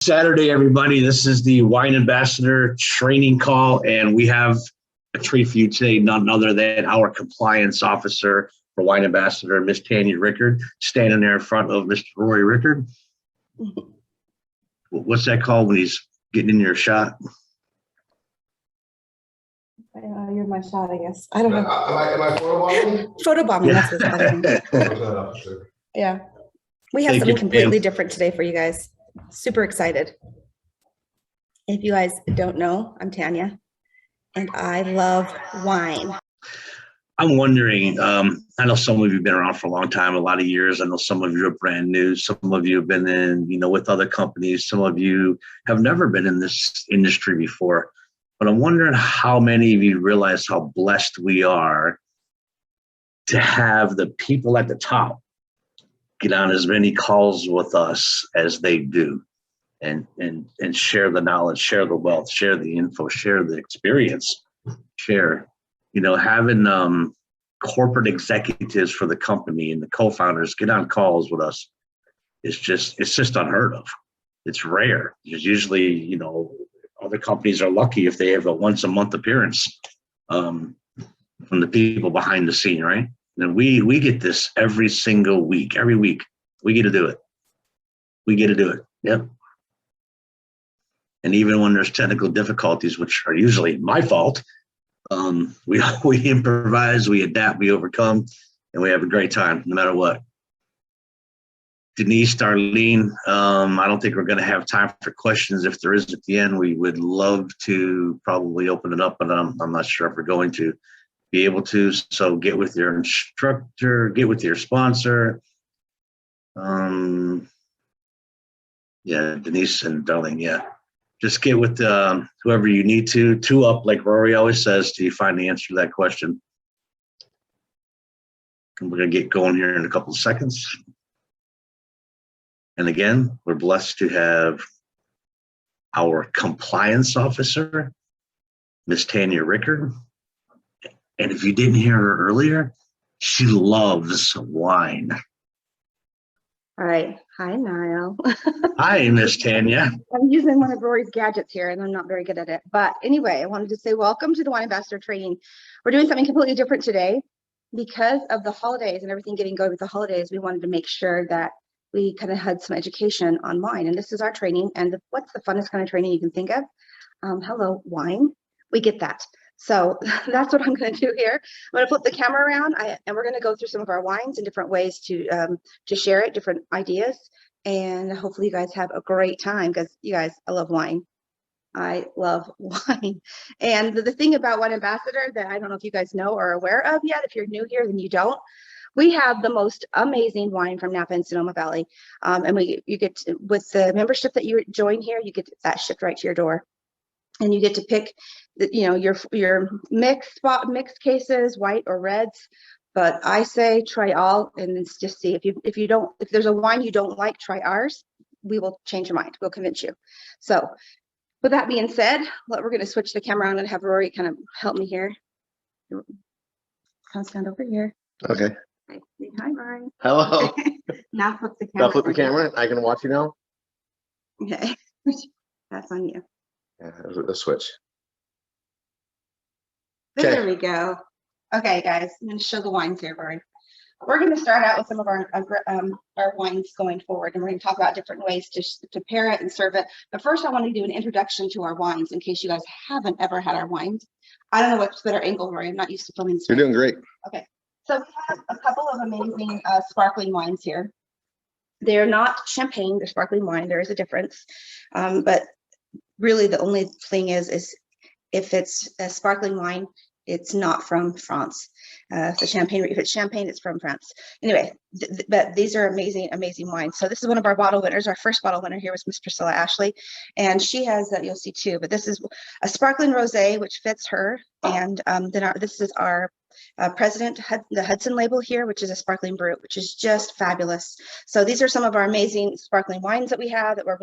Saturday, everybody. This is the Wine Ambassador training call, and we have a treat for you today, none other than our compliance officer for Wine Ambassador, Miss Tanya Rickard, standing there in front of Mr. Rory Rickard. What's that called when he's getting in your shot? You're my shot, I guess. I don't know. Am I photobombing? Photobombing, that's his other name. Yeah. We have something completely different today for you guys. Super excited. If you guys don't know, I'm Tanya, and I love wine. I'm wondering, I know some of you have been around for a long time, a lot of years. I know some of you are brand new. Some of you have been in, with other companies. Some of you have never been in this industry before. But I'm wondering how many of you realize how blessed we are to have the people at the top get on as many calls with us as they do, and share the knowledge, share the wealth, share the info, share the experience, share, having corporate executives for the company and the co-founders get on calls with us. It's just unheard of. It's rare. There's usually, other companies are lucky if they have a once a month appearance from the people behind the scene, right? And we get this every single week. Every week we get to do it. We get to do it. Yep. And even when there's technical difficulties, which are usually my fault, we improvise, we adapt, we overcome, and we have a great time no matter what. Denise, Darlene, I don't think we're going to have time for questions. If there is at the end, we would love to probably open it up, but I'm not sure if we're going to be able to. So get with your instructor, get with your sponsor. Yeah, Denise and Darlene, yeah. Just get with whoever you need to. Two up, like Rory always says, till you find the answer to that question. And we're going to get going here in a couple of seconds. And again, we're blessed to have our compliance officer, Miss Tanya Rickard. And if you didn't hear her earlier, she loves wine. All right. Hi, Niall. Hi, Miss Tanya. I'm using one of Rory's gadgets here, and I'm not very good at it. But anyway, I wanted to say welcome to the Wine Ambassador Training. We're doing something completely different today. Because of the holidays and everything getting going with the holidays, we wanted to make sure that we kind of had some education on wine. And this is our training. And what's the funnest kind of training you can think of? Hello, wine. We get that. So that's what I'm going to do here. I'm going to flip the camera around, and we're going to go through some of our wines and different ways to share it, different ideas. And hopefully you guys have a great time, because you guys, I love wine. I love wine. And the thing about Wine Ambassador that I don't know if you guys know or are aware of yet, if you're new here, then you don't. We have the most amazing wine from Napa and Sonoma Valley. And you get with the membership that you join here, you get that shipped right to your door. And you get to pick, your mixed cases, white or reds. But I say try all, and just see if there's a wine you don't like, try ours. We will change your mind. We'll convince you. So with that being said, we're going to switch the camera on and have Rory kind of help me here. Come stand over here. Okay. Hi, Brian. Hello. Now flip the camera. Now flip the camera. I can watch you now. Okay. That's on you. Yeah, let's switch. There we go. Okay, guys, I'm going to show the wines here, Brian. We're going to start out with some of our wines going forward, and we're going to talk about different ways to pair it and serve it. But first, I want to do an introduction to our wines in case you guys haven't ever had our wines. I don't know what's better angle, Rory. I'm not used to filming this. You're doing great. Okay, so we have a couple of amazing sparkling wines here. They're not champagne, they're sparkling wine. There is a difference, but really the only thing is if it's a sparkling wine, it's not from France. If it's champagne, it's from France. Anyway, but these are amazing, amazing wines. So this is one of our bottle winners. Our first bottle winner here was Miss Priscilla Ashley, and she has that, you'll see two. But this is a sparkling rosé, which fits her. And then this is our President, the Hudson label here, which is a sparkling brut, which is just fabulous. So these are some of our amazing sparkling wines that we have that we're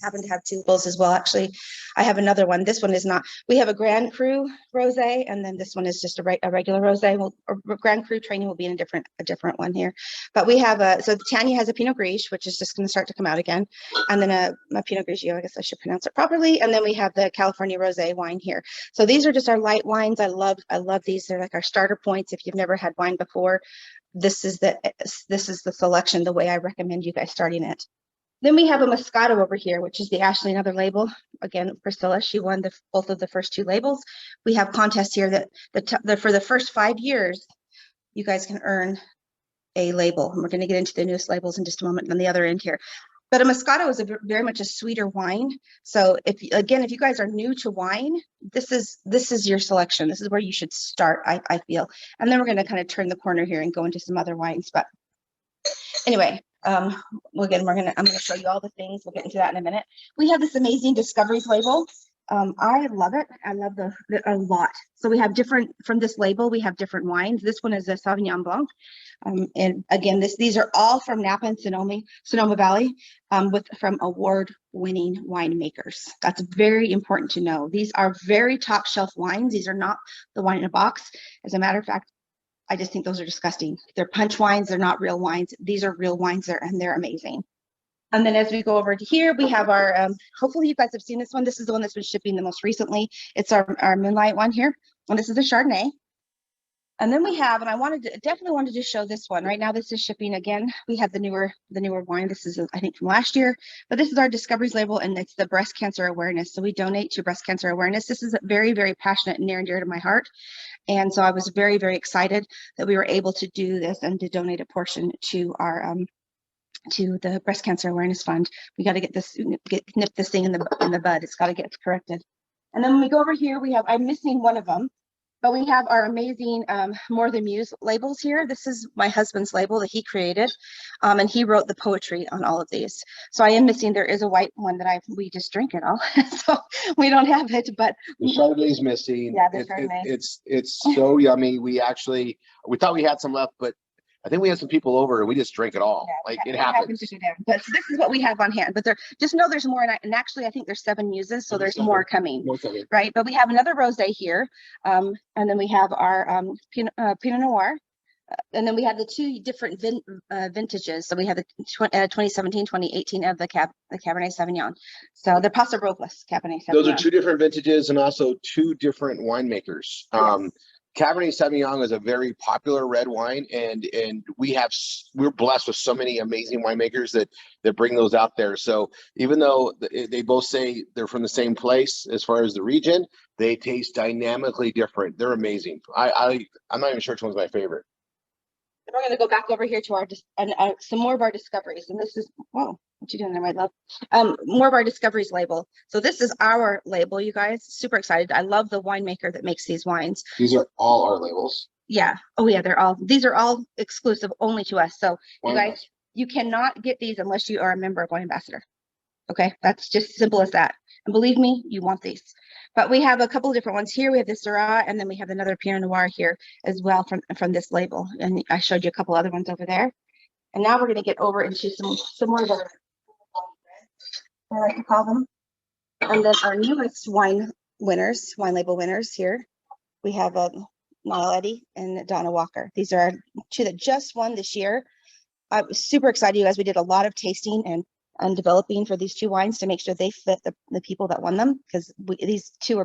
happen to have two labels as well. Actually, I have another one. This one is not. We have a Grand Cru rosé, and then this one is just a regular rosé. Grand Cru training will be in a different one here. But we have so Tanya has a Pinot Grigio, which is just going to start to come out again, and then a Pinot Grigio. I guess I should pronounce it properly. And then we have the California rosé wine here. So these are just our light wines. I love these. They're like our starter points. If you've never had wine before, this is the selection, the way I recommend you guys starting it. Then we have a Moscato over here, which is the Ashley and other label. Again, Priscilla, she won both of the first two labels. We have contests here that for the first 5 years, you guys can earn a label. And we're going to get into the newest labels in just a moment on the other end here. But a Moscato is very much a sweeter wine. So if you guys are new to wine, this is your selection. This is where you should start, I feel. And then we're going to kind of turn the corner here and go into some other wines. But anyway, I'm going to show you all the things. We'll get into that in a minute. We have this amazing Discoveries label. I love it. I love a lot. So we have from this label, we have different wines. This one is a Sauvignon Blanc. And again, these are all from Napa and Sonoma Valley, from award-winning winemakers. That's very important to know. These are very top shelf wines. These are not the wine in a box. As a matter of fact, I just think those are disgusting. They're punch wines. They're not real wines. These are real wines and they're amazing. And then as we go over to here, we have our, hopefully you guys have seen this one. This is the one that's been shipping the most recently. It's our Moonlight one here. And this is a Chardonnay. And then we have, and I definitely wanted to show this one. Right now, this is shipping again. We have the newer wine. This is, I think, from last year. But this is our Discoveries label, and it's the breast cancer awareness. So we donate to breast cancer awareness. This is very, very passionate and near and dear to my heart. And so I was very, very excited that we were able to do this and to donate a portion to our to the breast cancer awareness fund. We got to nip this thing in the bud. It's got to get corrected. And then when we go over here, I'm missing one of them, but we have our amazing More Than Muse labels here. This is my husband's label that he created, and he wrote the poetry on all of these. So I am missing. There is a white one that we just drink it all, so we don't have it. But the Chardonnay's missing. Yeah, the Chardonnay. It's so yummy. We thought we had some left, but I think we had some people over and we just drank it all. Yeah, like it happens. But so this is what we have on hand. But just know there's more. And actually, I think there's 7 muses, so there's more coming. Right. But we have another rosé here, and then we have our Pinot Noir, and then we have the 2 different vintages. So we have the 2017, 2018 of the Cabernet Sauvignon. So the Paso Robles Cabernet Sauvignon. Those are 2 different vintages and also 2 different winemakers. Yes. Cabernet Sauvignon is a very popular red wine, and we're blessed with so many amazing winemakers that bring those out there. So even though they both say they're from the same place as far as the region, they taste dynamically different. They're amazing. I'm not even sure which one's my favorite. And we're going to go back over here to some more of our discoveries. And this is, whoa, what you doing there, my love? More of our discoveries label. So this is our label, you guys. Super excited. I love the winemaker that makes these wines. These are all our labels. Yeah. Oh yeah, these are all exclusive only to us. So you guys, you cannot get these unless you are a member of Wine Ambassador. Okay, that's just simple as that. And believe me, you want these. But we have a couple of different ones here. We have this Syrah, and then we have another Pinot Noir here as well from this label. And I showed you a couple other ones over there. And now we're going to get over into some more of the, I like to call them. And then our newest wine label winners here. We have Niall Eddy and Donna Walker. These are 2 that just won this year. I was super excited, you guys. We did a lot of tasting and developing for these 2 wines to make sure they fit the people that won them, because these 2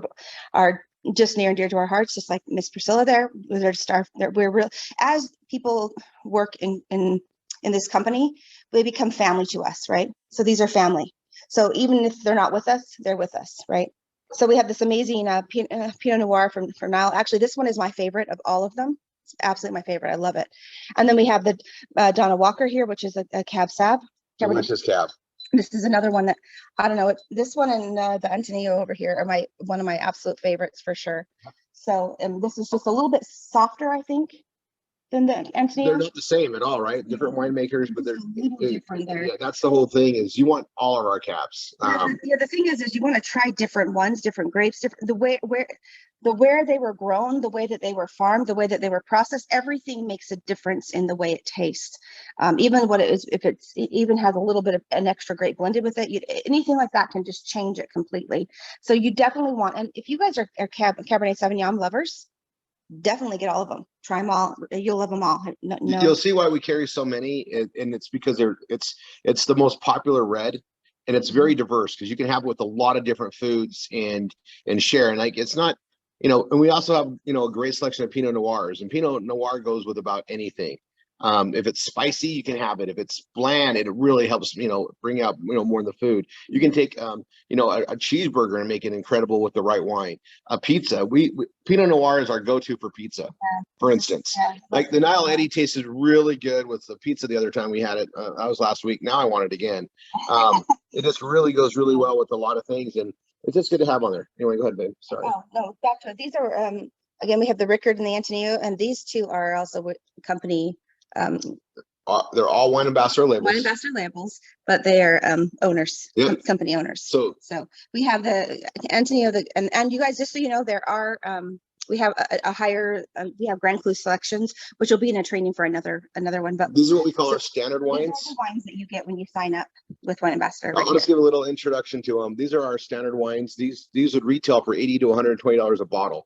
are just near and dear to our hearts, just like Miss Priscilla there. We're real, as people work in this company, they become family to us, right? So these are family. So even if they're not with us, they're with us, right? So we have this amazing Pinot Noir from Niall. Actually, this one is my favorite of all of them. It's absolutely my favorite. I love it. And then we have the Donna Walker here, which is a Cab Sav. Delicious Cab. This is another one that, I don't know, this one and the Antonio over here are one of my absolute favorites for sure. So, and this is just a little bit softer, I think, than the Antonio. They're not the same at all, right? Different winemakers, but they're different there. Yeah, that's the whole thing, is you want all of our caps. The thing is you want to try different ones, different grapes, different where they were grown, the way that they were farmed, the way that they were processed, everything makes a difference in the way it tastes. Even what it is, if it even has a little bit of an extra grape blended with it, anything like that can just change it completely. So you definitely want, and if you guys are Cabernet Sauvignon lovers, definitely get all of them. Try them all. You'll love them all. No. You'll see why we carry so many, and it's because it's the most popular red, and it's very diverse because you can have it with a lot of different foods and share. And like it's not, and we also have a great selection of Pinot Noirs, and Pinot Noir goes with about anything. If it's spicy, you can have it. If it's bland, it really helps, bring out, more in the food. You can take, a cheeseburger and make it incredible with the right wine. A pizza, Pinot Noir is our go-to for pizza, for instance. Like the Nile Eddy tasted really good with the pizza the other time we had it. That was last week. Now I want it again. It just really goes really well with a lot of things, and it's just good to have on there. Anyway, go ahead, babe. Sorry. Oh, no, back to it. These are, again, we have the Rickard and the Antonio, and these two are also with company. They're all wine ambassador labels. Wine ambassador labels, but they are owners, company owners. So we have the Antonio, and you guys, just so you know, there are we have a higher we have Grand Cru selections, which will be in a training for another one. But these are what we call our standard wines. These are the wines that you get when you sign up with Wine Ambassador. I'll just give a little introduction to them. These are our standard wines. These would retail for $80 to $120 a bottle.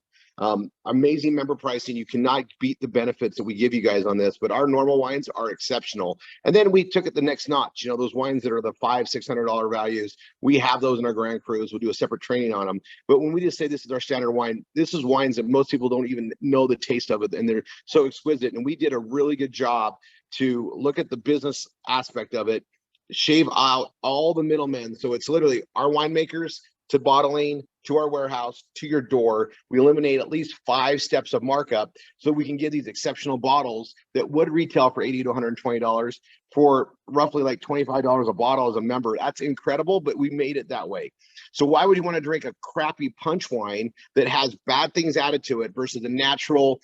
Amazing member pricing. You cannot beat the benefits that we give you guys on this, but our normal wines are exceptional. And then we took it the next notch. Those wines that are the $500-600 values, we have those in our Grand Crus. We'll do a separate training on them. But when we just say this is our standard wine, this is wines that most people don't even know the taste of it, and they're so exquisite. And we did a really good job to look at the business aspect of it, shave out all the middlemen. So it's literally our winemakers to bottling, to our warehouse, to your door. We eliminate at least 5 steps of markup so we can get these exceptional bottles that would retail for $80 to $120 for roughly like $25 a bottle as a member. That's incredible, but we made it that way. So why would you want to drink a crappy punch wine that has bad things added to it versus a natural,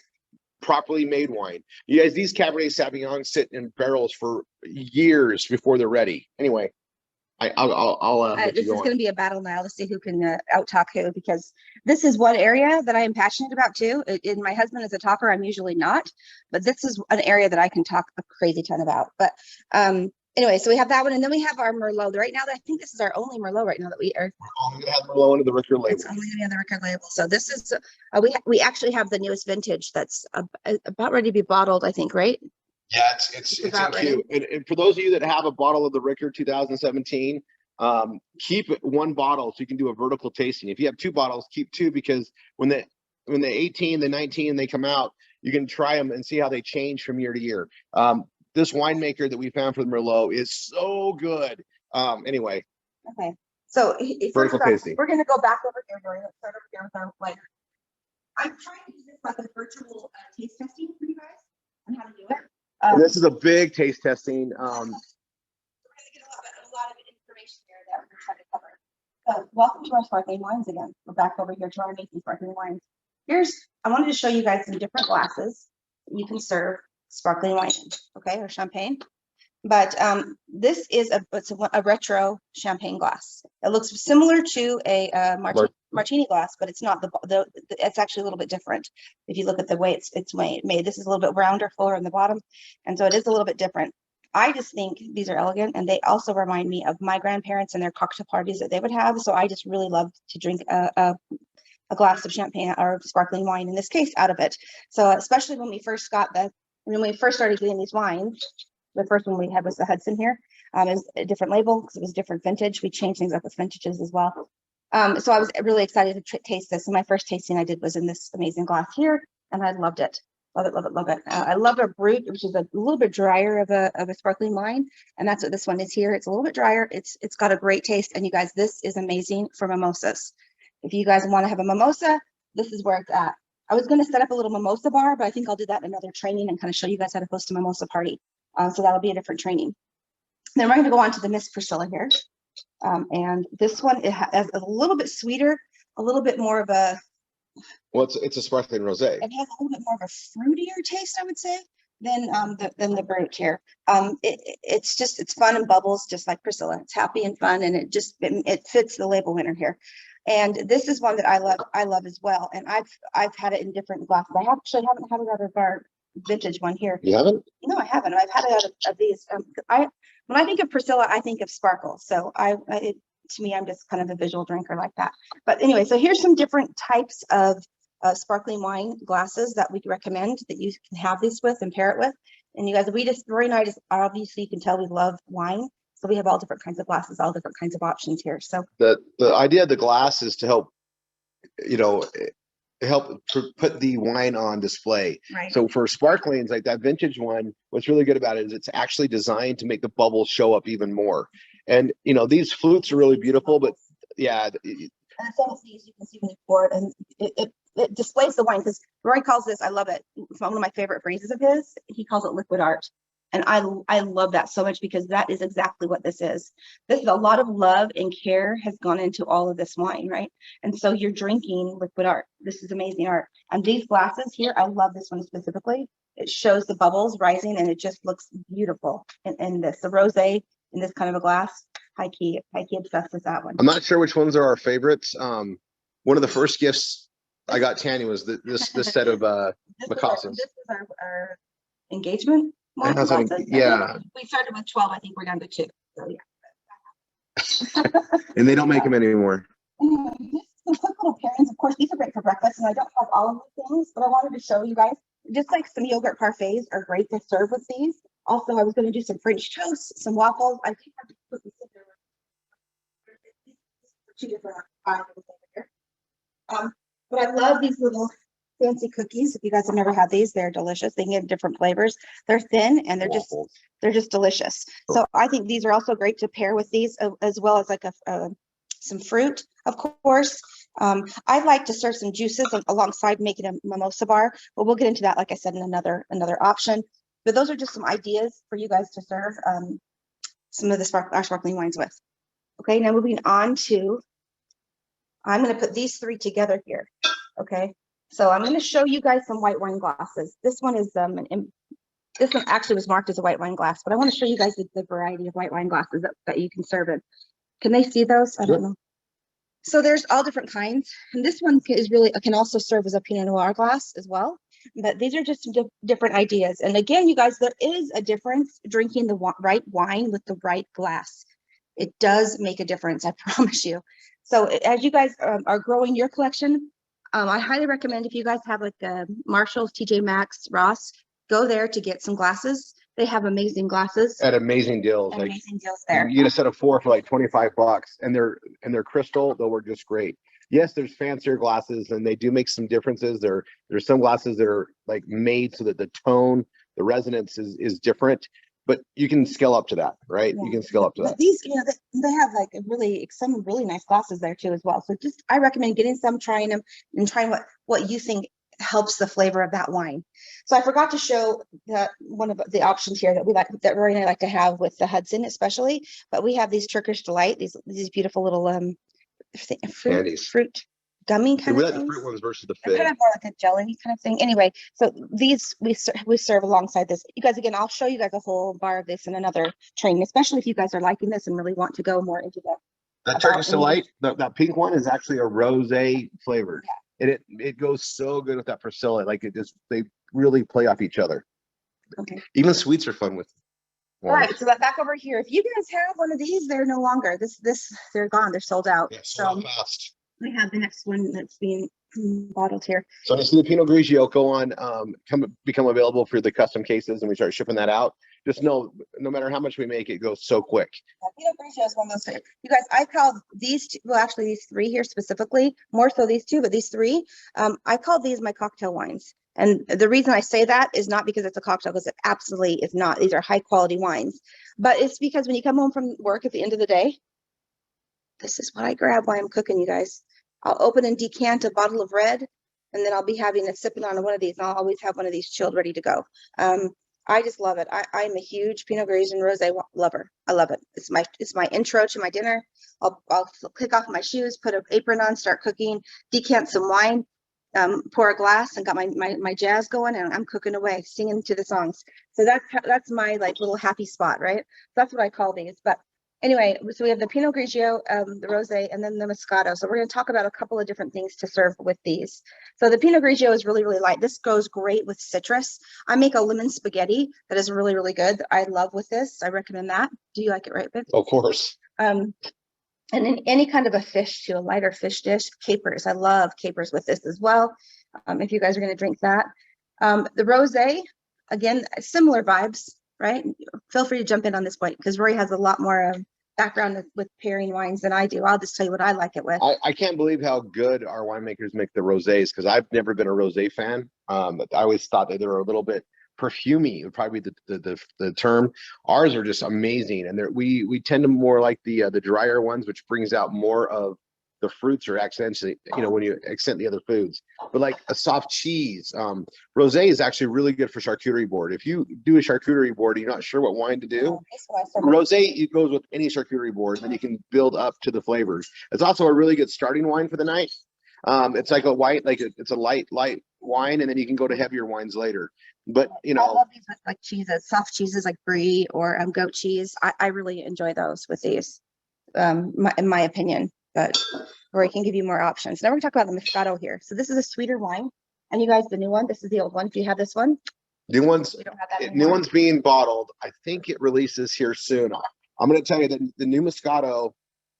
properly made wine? You guys, these Cabernet Sauvignons sit in barrels for years before they're ready. Anyway, I'll this is going to be a battle now to see who can out-talk who, because this is one area that I am passionate about too. And my husband is a talker. I'm usually not, but this is an area that I can talk a crazy ton about. But anyway, so we have that one, and then we have our Merlot. Right now, I think this is our only Merlot right now that we are. We're only going to have Merlot under the Rickard label. It's only going to be on the Rickard label. So this is we actually have the newest vintage that's about ready to be bottled, I think, right? Yeah, it's cute. And for those of you that have a bottle of the Rickard 2017, keep it 1 bottle so you can do a vertical tasting. If you have 2 bottles, keep 2, because when the 18, the 19, they come out, you can try them and see how they change from year to year. This winemaker that we found for the Merlot is so good. Anyway. Okay. So vertical tasting. We're going to go back over here. Let's start over here with our lighter. I'm trying to do this like a virtual taste testing for you guys on how to do it. This is a big taste testing. We're going to get a lot of information here that we're going to try to cover. So welcome to our sparkling wines again. We're back over here to our amazing sparkling wines. I wanted to show you guys some different glasses that you can serve sparkling wine in, okay, or champagne. But this is a retro champagne glass. It looks similar to a martini glass, but it's not it's actually a little bit different. If you look at the way it's made, this is a little bit rounder, fuller in the bottom, and so it is a little bit different. I just think these are elegant, and they also remind me of my grandparents and their cocktail parties that they would have. So I just really love to drink a glass of champagne or sparkling wine, in this case, out of it. So especially when we first started getting these wines. The first one we had was the Hudson here. It was a different label because it was a different vintage. We changed things up with vintages as well. So I was really excited to taste this. And my first tasting I did was in this amazing glass here, and I loved it. Love it, love it, love it. I love a Brut, which is a little bit drier of a sparkling wine, and that's what this one is here. It's a little bit drier. It's got a great taste, and you guys, this is amazing for mimosas. If you guys want to have a mimosa, this is where it's at. I was going to set up a little mimosa bar, but I think I'll do that in another training and kind of show you guys how to host a mimosa party. So that'll be a different training. Then we're going to go on to the Miss Priscilla here. And this one, it has a little bit sweeter, a little bit more of a... Well, it's a sparkling rosé. It has a little bit more of a fruitier taste, I would say. than the Brut here. It's fun and bubbles, just like Priscilla. It's happy and fun, and it fits the label winner here. And this is one that I love as well. And I've had it in different glasses. I actually haven't had it out of our vintage one here. You haven't? No, I haven't. I've had it out of these. When I think of Priscilla, I think of sparkle. So to me, I'm just kind of a visual drinker like that. But anyway, so here's some different types of sparkling wine glasses that we recommend that you can have these with and pair it with. And you guys, Rory and I just, obviously you can tell we love wine. So we have all different kinds of glasses, all different kinds of options here. So the idea of the glass is to help, put the wine on display. right. So for sparklings like that vintage one, what's really good about it is it's actually designed to make the bubbles show up even more. And these flutes are really beautiful, but yeah. And some of these you can see when you pour it, and it displays the wine, because Rory calls this, I love it. It's one of my favorite phrases of his. He calls it liquid art. And I love that so much, because that is exactly what this is. This is a lot of love and care has gone into all of this wine, right? And so you're drinking liquid art. This is amazing art. And these glasses here, I love this one specifically. It shows the bubbles rising, and it just looks beautiful. And the rosé in this kind of a glass, high key obsessed with that one. I'm not sure which ones are our favorites. One of the first gifts I got Tanny was this set of Moscatos. This is our engagement wine That's what glasses. yeah. We started with 12. I think we're down to 2. So yeah. And they don't make them anymore. Anyway, just some quick little pairings. Of course, these are great for breakfast, and I don't have all of the things, but I wanted to show you guys. Just like some yogurt parfaits are great to serve with these. Also, I was going to do some French toast, some waffles. I think I put these in there. 2 different items over here. But I love these little fancy cookies. If you guys have never had these, they're delicious. They can get different flavors. They're thin, and they're just delicious. So I think these are also great to pair with these, as well as like some fruit, of course. I like to serve some juices alongside making a mimosa bar, but we'll get into that, like I said, in another option. But those are just some ideas for you guys to serve some of the our sparkling wines with. Okay, now moving on to, I'm going to put these 3 together here. Okay, so I'm going to show you guys some white wine glasses. This one is this one actually was marked as a white wine glass, but I want to show you guys the variety of white wine glasses that you can serve in. Can they see those? I don't know. So there's all different kinds, and this one can also serve as a Pinot Noir glass as well. But these are just some different ideas. And again, you guys, there is a difference drinking the right wine with the right glass. It does make a difference, I promise you. So as you guys are growing your collection, I highly recommend, if you guys have like Marshalls, TJ Maxx, Ross, go there to get some glasses. They have amazing glasses At amazing deals. amazing deals there. You get a set of 4 for like $25, and they're crystal. They'll work just great. Yes, there's fancier glasses, and they do make some differences. There's some glasses that are like made so that the tone, the resonance is different, but you can scale up to that, right? Yeah. You can scale up to that. But these, they have like some really nice glasses there too as well. So I recommend getting some, trying them, and trying what you think helps the flavor of that wine. So I forgot to show that one of the options here that Rory and I like to have with the Hudson especially, but we have these Turkish Delight, these beautiful little fruit gummy kind of like things. the fruit ones versus the They're fig. kind of more like a jelly kind of thing. Anyway, so these we serve alongside this. You guys, again, I'll show you guys a whole bar of this in another training, especially if you guys are liking this and really want to go more into that. That Turkish Delight, that pink one is actually a rosé flavored. Yeah. And it goes so good with that Priscilla. Like they really play off each other. Okay. Even sweets are fun with. All right, so back over here. If you guys have one of these, they're no longer. They're gone. They're sold out. Yeah, sold out fast. We have the next one that's being bottled here. So I see the Pinot Grigio go on, become available for the custom cases, and we start shipping that out. Just know, no matter how much we make, it goes so quick. Pinot Grigio is one of those. You guys, I called these two, well, actually these 3 here specifically, more so these 2, but these 3, I call these my cocktail wines. And the reason I say that is not because it's a cocktail, because it absolutely is not. These are high quality wines, but it's because when you come home from work at the end of the day, this is what I grab while I'm cooking, you guys. I'll open and decant a bottle of red, and then I'll be having a sipping on one of these, and I'll always have one of these chilled, ready to go. I just love it. I'm a huge Pinot Grigio and rosé lover. I love it. It's my intro to my dinner. I'll kick off my shoes, put an apron on, start cooking, decant some wine. pour a glass and got my jazz going, and I'm cooking away, singing to the songs. So that's my like little happy spot, right? That's what I call these. But anyway, so we have the Pinot Grigio, the Rosé, and then the Moscato. So we're going to talk about a couple of different things to serve with these. So the Pinot Grigio is really, really light. This goes great with citrus. I make a lemon spaghetti that is really, really good. I love with this. I recommend that. Do you like it, right, Viv? Of course. And in any kind of a fish too, a lighter fish dish, capers. I love capers with this as well. If you guys are going to drink that. The rosé, again, similar vibes, right? Feel free to jump in on this point because Rory has a lot more background with pairing wines than I do. I'll just tell you what I like it with. I can't believe how good our winemakers make the rosés because I've never been a rosé fan. I always thought that they were a little bit perfumey would probably be the term. Ours are just amazing, and we tend to more like the drier ones, which brings out more of the fruits or accents, when you accent the other foods. But like a soft cheese, rosé is actually really good for charcuterie board. If you do a charcuterie board, you're not sure what wine to do. Rosé, it goes with any charcuterie board, and then you can build up to the flavors. It's also a really good starting wine for the night. It's like a white, it's a light wine, and then you can go to heavier wines later. But I love these with like cheeses, soft cheeses like brie or goat cheese. I really enjoy those with these, in my opinion. But Rory can give you more options. Now we're gonna talk about the Moscato here. So this is a sweeter wine, and you guys, the new one. This is the old one. If you have this one, new one's we don't have that new anymore. one's being bottled. I think it releases here soon. I'm going to tell you that the new Moscato,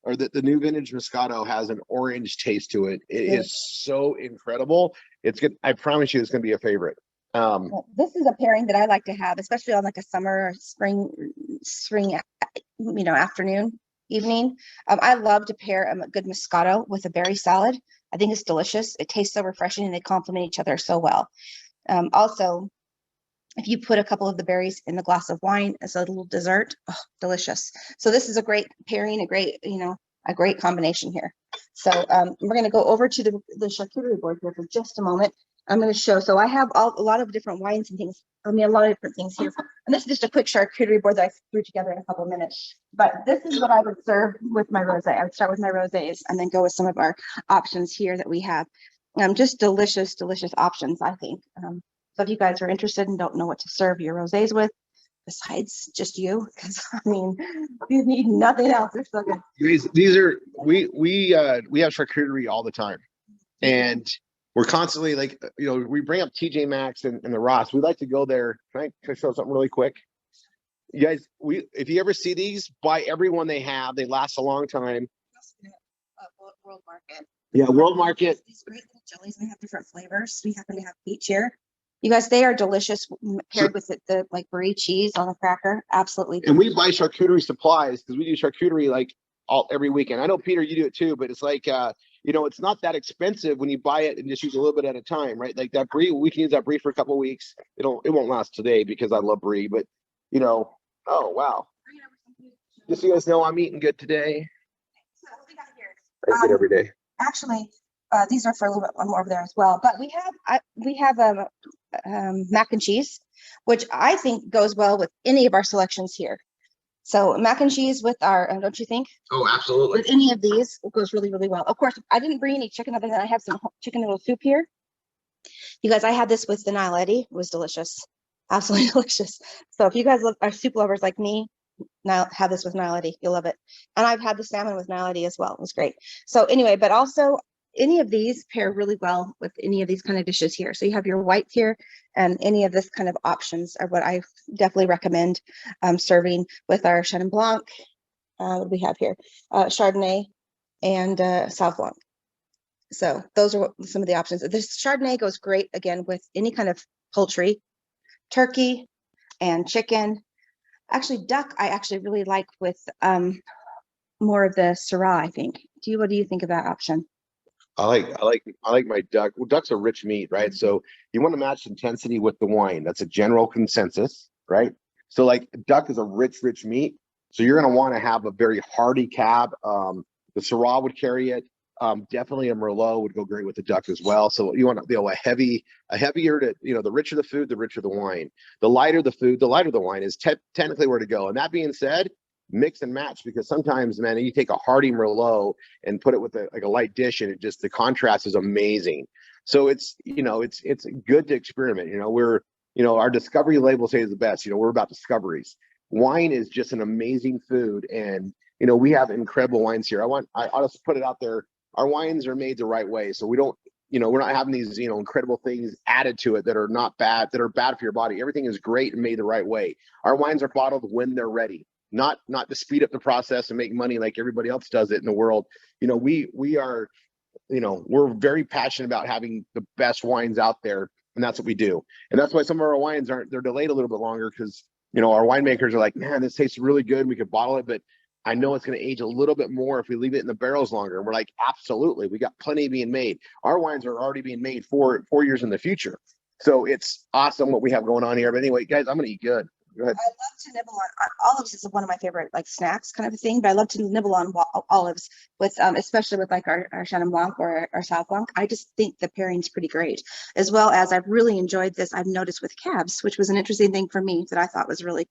or the new vintage Moscato, has an orange taste to it. It is so incredible. It's good. I promise you, it's going to be a favorite. This is a pairing that I like to have, especially on like a summer or spring, afternoon, evening. I love to pair a good Moscato with a berry salad. I think it's delicious. It tastes so refreshing, and they complement each other so well. Also, if you put a couple of the berries in the glass of wine as a little dessert, delicious. So this is a great pairing, a great combination here. So we're going to go over to the charcuterie board here for just a moment. I'm going to show. So I have a lot of different wines and things. A lot of different things here. And this is just a quick charcuterie board that I threw together in a couple of minutes. But this is what I would serve with my rosé. I would start with my rosés and then go with some of our options here that we have. Just delicious, delicious options, I think. So if you guys are interested and don't know what to serve your rosés with, besides just you, because you need nothing else. They're so good. These are we have charcuterie all the time, and we're constantly we bring up TJ Maxx and the Ross. We like to go there. Can I show something really quick? You guys, if you ever see these, buy every one they have. They last a long time. World Market. Yeah, World Market. These great little jellies, they have different flavors. We happen to have peach here. You guys, they are delicious paired with the like brie cheese on a cracker. Absolutely. And we buy charcuterie supplies because we do charcuterie every weekend. I know, Peter, you do it too, but it's it's not that expensive when you buy it and just use a little bit at a time, right? Like that brie, we can use that brie for a couple of weeks. It won't last today because I love brie, but oh wow. Just so you guys know, I'm eating good today. So what we got here? I eat every day. Actually, these are for a little bit more over there as well. But we have mac and cheese, which I think goes well with any of our selections here. So mac and cheese with our, don't you think? Oh, absolutely. With any of these, it goes really, really well. Of course, I didn't bring any chicken other than I have some chicken noodle soup here. You guys, I had this with the Nile Eddy. It was delicious. Absolutely delicious. So if you guys are soup lovers like me, now have this with Nile Eddy. You'll love it. And I've had the salmon with Nile Eddy as well. It was great. So anyway, but also any of these pair really well with any of these kind of dishes here. So you have your whites here, and any of this kind of options are what I definitely recommend serving with our Chenin Blanc. What do we have here? Chardonnay and Sauv Blanc. So those are some of the options. This Chardonnay goes great, again, with any kind of poultry, turkey and chicken. Actually, duck, I actually really like with more of the Syrah, I think. What do you think of that option? I like my duck. Well, duck's a rich meat, right? So you want to match intensity with the wine. That's a general consensus, right? So duck is a rich meat. So you're going to want to have a very hearty cab. The Syrah would carry it. Definitely a Merlot would go great with the duck as well. So you want a heavier to, the richer the food, the richer the wine. The lighter the food, the lighter the wine is technically where to go. And that being said, mix and match, because sometimes, man, you take a hearty Merlot and put it with a light dish, and the contrast is amazing. So it's, it's good to experiment. Our discovery label says the best. We're about discoveries. Wine is just an amazing food, and we have incredible wines here. I'll just put it out there. Our wines are made the right way, so we don't, we're not having these, incredible things added to it that are not bad, that are bad for your body. Everything is great and made the right way. Our wines are bottled when they're ready, not to speed up the process and make money like everybody else does it in the world. We are, we're very passionate about having the best wines out there, and that's what we do. And that's why some of our wines they're delayed a little bit longer, because our winemakers are like, man, this tastes really good, we could bottle it, but I know it's going to age a little bit more if we leave it in the barrels longer. And we're like, absolutely, we got plenty being made. Our wines are already being made 4 years in the future. So it's awesome what we have going on here. But anyway, guys, I'm going to eat good. Go ahead. I love to nibble on olives. Is one of my favorite like snacks kind of a thing, but I love to nibble on olives with especially with like our Chenin Blanc or our Sauv Blanc. I just think the pairing's pretty great, as well as I've really enjoyed this. I've noticed with cabs, which was an interesting thing for me that I thought was really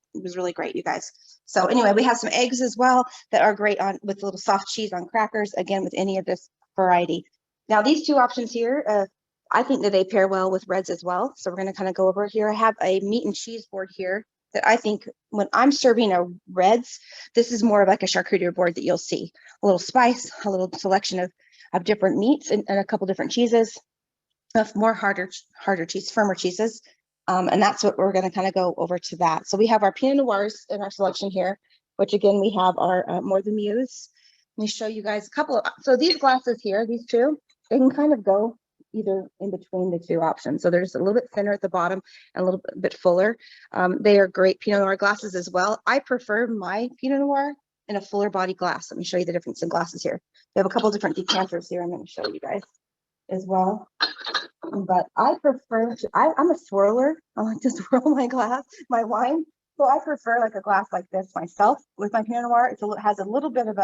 great, you guys. So anyway, we have some eggs as well that are great on with a little soft cheese on crackers, again with any of this variety. Now these two options here, I think that they pair well with reds as well. So we're going to kind of go over here. I have a meat and cheese board here that I think when I'm serving a reds, this is more of like a charcuterie board that you'll see. A little spice, a little selection of different meats and a couple different cheeses, of more harder cheese, firmer cheeses. And that's what we're going to kind of go over to that. So we have our Pinot Noirs in our selection here, which again, we have our More Than Muse. Let me show you guys a couple of, so these glasses here, these two, they can kind of go either in between the two options. So they're just a little bit thinner at the bottom and a little bit fuller. They are great Pinot Noir glasses as well. I prefer my Pinot Noir in a fuller body glass. Let me show you the difference in glasses here. We have a couple different decanters here I'm going to show you guys as well. But I prefer to, I'm a swirler. I like to swirl my glass, my wine. So I prefer like a glass like this myself with my Pinot Noir. It has a little bit of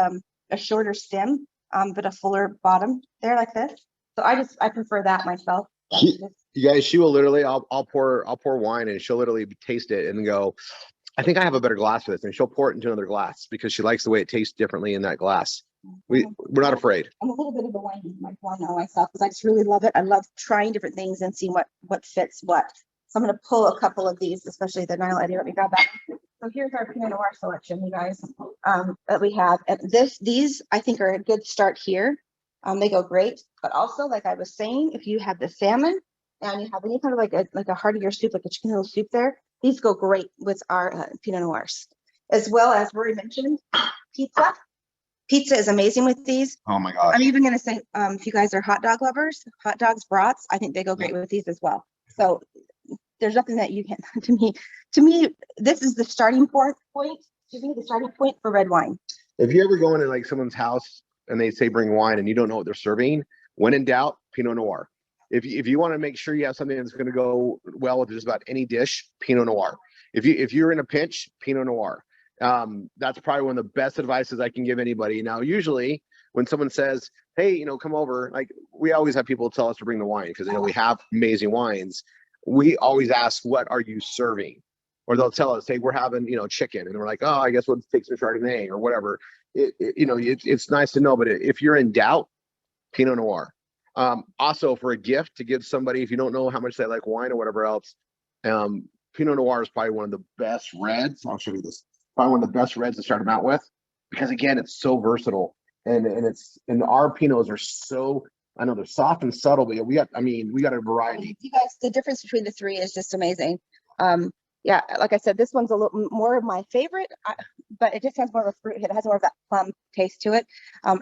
a shorter stem, but a fuller bottom there like this. So I prefer that myself. You guys, she will literally, I'll pour wine and she'll literally taste it and go, I think I have a better glass for this. And she'll pour it into another glass because she likes the way it tastes differently in that glass. We're not afraid. I'm a little bit of a wine myself because I just really love it. I love trying different things and seeing what fits what. So I'm going to pull a couple of these, especially the Nile Eddy. Let me grab that. So here's our Pinot Noir selection, you guys, that we have. And these I think are a good start here. They go great, but also, like I was saying, if you have the salmon and you have any kind of like a heartier soup, like a chicken noodle soup there, these go great with our Pinot Noirs. As well as Rory mentioned, pizza. Pizza is amazing with these. Oh my God. I'm even going to say, if you guys are hot dog lovers, hot dogs, brats, I think they go great with these as well. So there's nothing that you can, to me, this is the starting point, the starting point for red wine. If you ever go into like someone's house and they say bring wine and you don't know what they're serving, when in doubt, Pinot Noir. If you want to make sure you have something that's going to go well with just about any dish, Pinot Noir. If you're in a pinch, Pinot Noir. That's probably one of the best advices I can give anybody. Now, usually when someone says, hey, come over, like we always have people tell us to bring the wine because we have amazing wines. We always ask, what are you serving? Or they'll tell us, hey, we're having, chicken. And we're like, oh, I guess we'll take some Chardonnay or whatever. It's nice to know, but if you're in doubt, Pinot Noir. Also for a gift to give somebody, if you don't know how much they like wine or whatever else, Pinot Noir is probably one of the best reds. I'll show you this. Probably one of the best reds to start them out with, because again, it's so versatile, and our Pinots are so, I know they're soft and subtle, but we got a variety. You guys, the difference between the three is just amazing. Yeah, like I said, this one's a little more of my favorite, but it just has more of a fruit. It has more of that plum taste to it, and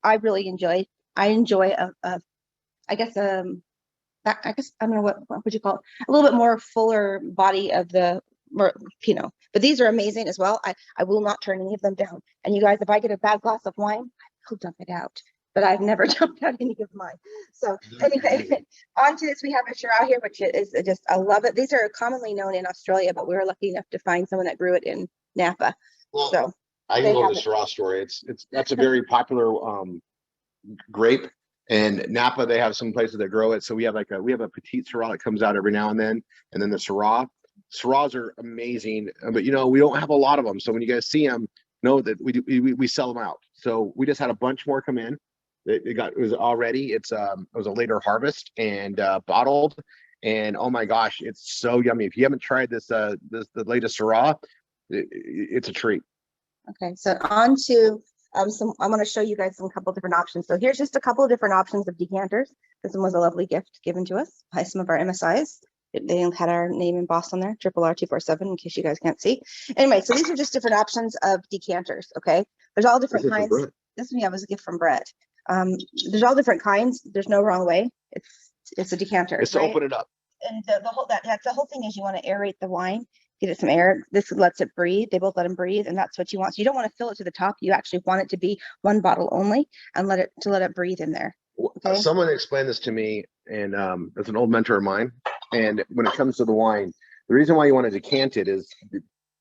I really enjoy. I enjoy I guess I don't know what would you call it, a little bit more fuller body of the Pinot. But these are amazing as well. I will not turn any of them down. And you guys, if I get a bad glass of wine, I'll dump it out. But I've never dumped out any of mine. So anyway, on to this, we have a Shiraz here, which is just, I love it. These are commonly known in Australia, but we were lucky enough to find someone that grew it in Napa. Well, so I can go to the Shiraz story. That's a very popular grape. And Napa, they have some places that grow it. So we have a petite Syrah that comes out every now and then the Syrah. Syrahs are amazing, but we don't have a lot of them. So when you guys see them, know that we sell them out. So we just had a bunch more come in. It was already, it was a later harvest and bottled. And oh my gosh, it's so yummy. If you haven't tried the latest Syrah, it's a treat. Okay, so on to I'm going to show you guys some couple different options. So here's just a couple of different options of decanters. This one was a lovely gift given to us by some of our MSIs. They had our name embossed on there, RR247, in case you guys can't see. Anyway, so these are just different options of decanters, okay? There's all different kinds. This one, yeah, was a gift from Brett. There's all different kinds. There's no wrong way. It's a decanter. It's to open it up. And the whole thing is you want to aerate the wine, get it some air. This lets it breathe. They both let them breathe, and that's what you want. So you don't want to fill it to the top. You actually want it to be one bottle only, and let it breathe in there. Okay? Someone explained this to me, and it's an old mentor of mine. And when it comes to the wine, the reason why you want to decant it is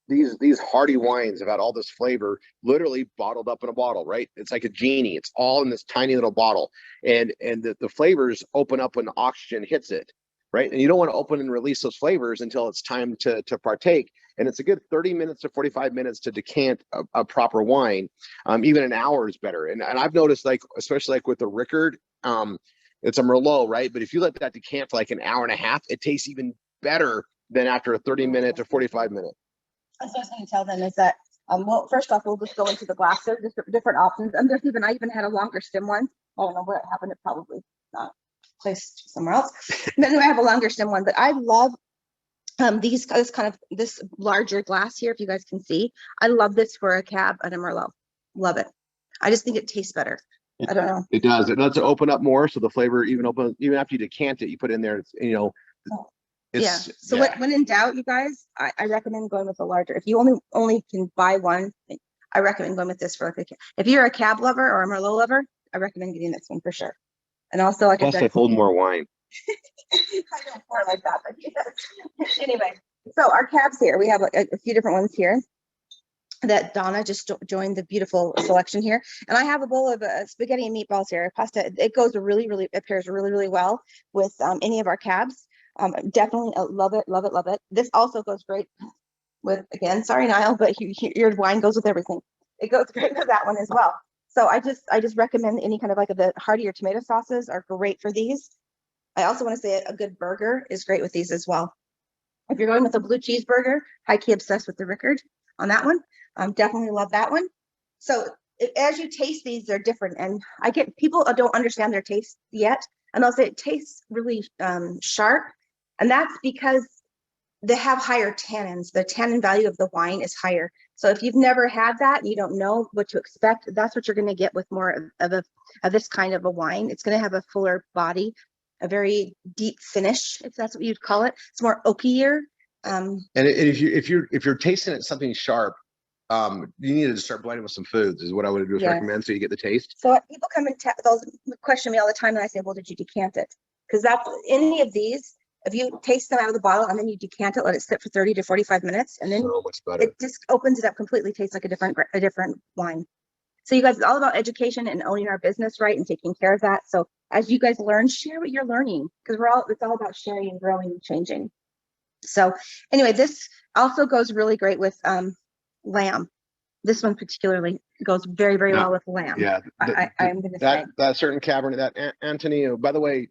these hardy wines have had all this flavor literally bottled up in a bottle, right? It's like a genie. It's all in this tiny little bottle, and the flavors open up when the oxygen hits it, right? And you don't want to open and release those flavors until it's time to partake. And it's a good 30 minutes to 45 minutes to decant a proper wine. Even an hour is better. And I've noticed, like, especially like with the Rickard, it's a Merlot, right? But if you let that decant for like an hour and a half, it tastes even better than after a 30-minute to 45-minute. That's what I was going to tell them is that, well, first off, we'll just go into the glass. There's different options. And I even had a longer stem one. I don't know where it happened. It probably not placed somewhere else. Then I have a longer stem one, but I love this larger glass here. If you guys can see, I love this for a Cab and a Merlot. Love it. I just think it tastes better. I don't know. It does. It lets it open up more, so the flavor even after you decant it, you put it in there. It's, yeah. So when in doubt, you guys, I recommend going with a larger. If you only can buy one, I recommend going with this for like if you're a Cab lover or a Merlot lover, I recommend getting this one for sure. And also, like plus, I hold more wine. I don't pour like that, but yes. Anyway, so our Cabs here, we have a few different ones here that Donna just joined the beautiful selection here. And I have a bowl of spaghetti and meatballs here, pasta. It pairs really well with any of our Cabs. Definitely love it. This also goes great with, again, sorry, Niall, but your wine goes with everything. It goes great with that one as well. So I just recommend any kind of like the heartier tomato sauces are great for these. I also want to say a good burger is great with these as well. If you're going with a blue cheeseburger, high key obsessed with the Rickard on that one. Definitely love that one. So as you taste these, they're different. And I get people don't understand their taste yet. And they'll say it tastes really sharp. And that's because they have higher tannins. The tannin value of the wine is higher. So if you've never had that and you don't know what to expect, that's what you're going to get with more of this kind of a wine. It's going to have a fuller body, a very deep finish, if that's what you'd call it. It's more oakier. And if you're tasting it something sharp, you need to start blending with some foods is what I would do, recommend, so you get the taste. So people come and they'll question me all the time, and I say, well, did you decant it? Because that's any of these, if you taste them out of the bottle and then you decant it, let it sit for 30 to 45 minutes, and then so much better. It just opens it up completely, tastes like a different wine. So you guys, it's all about education and owning our business, right, and taking care of that. So as you guys learn, share what you're learning, because it's all about sharing and growing and changing. So anyway, this also goes really great with lamb. This one particularly goes very well with lamb. Yeah, I'm going to say that certain Cabernet, that Antonio. By the way,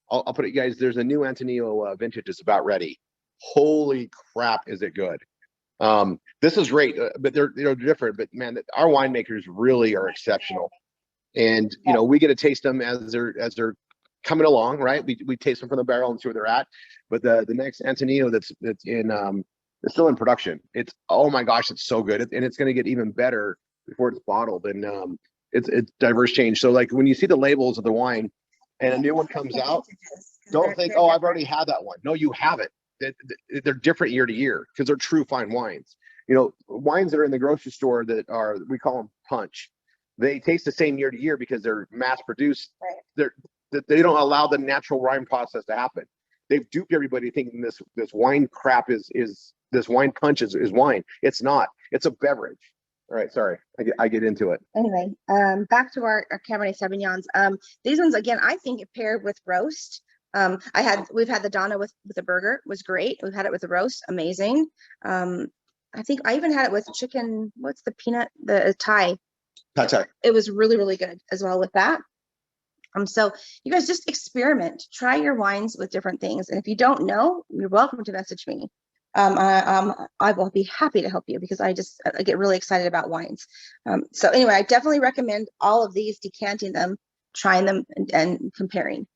I'll put it, guys. There's a new Antonio vintage that's about ready. Holy crap, is it good? This is great, but they're different. But man, our winemakers really are exceptional, and we get to taste them as they're coming along, right? We taste them from the barrel and see where they're at. But the next Antonio that's in it's still in production. It's, oh my gosh, it's so good, and it's going to get even better before it's bottled. And it's diverse change. So like when you see the labels of the wine and a new one comes out, don't think, oh, I've already had that one. No, you haven't. They're different year to year because they're true fine wines. Wines that are in the grocery store we call them punch. They taste the same year to year because they're mass produced. Right. They don't allow the natural wine process to happen. They've duped everybody thinking this wine crap is this wine punch is wine. It's not. It's a beverage. All right, sorry, I get into it. Anyway, back to our Cabernet Sauvignons. These ones, again, I think it paired with roast. We've had the Donna with a burger, was great. We've had it with a roast, amazing. I think I even had it with chicken. What's the peanut? The Thai Pate. It was really, really good as well with that. So you guys just experiment, try your wines with different things. And if you don't know, you're welcome to message me. I will be happy to help you because I get really excited about wines. So anyway, I definitely recommend all of these, decanting them, trying them, and comparing.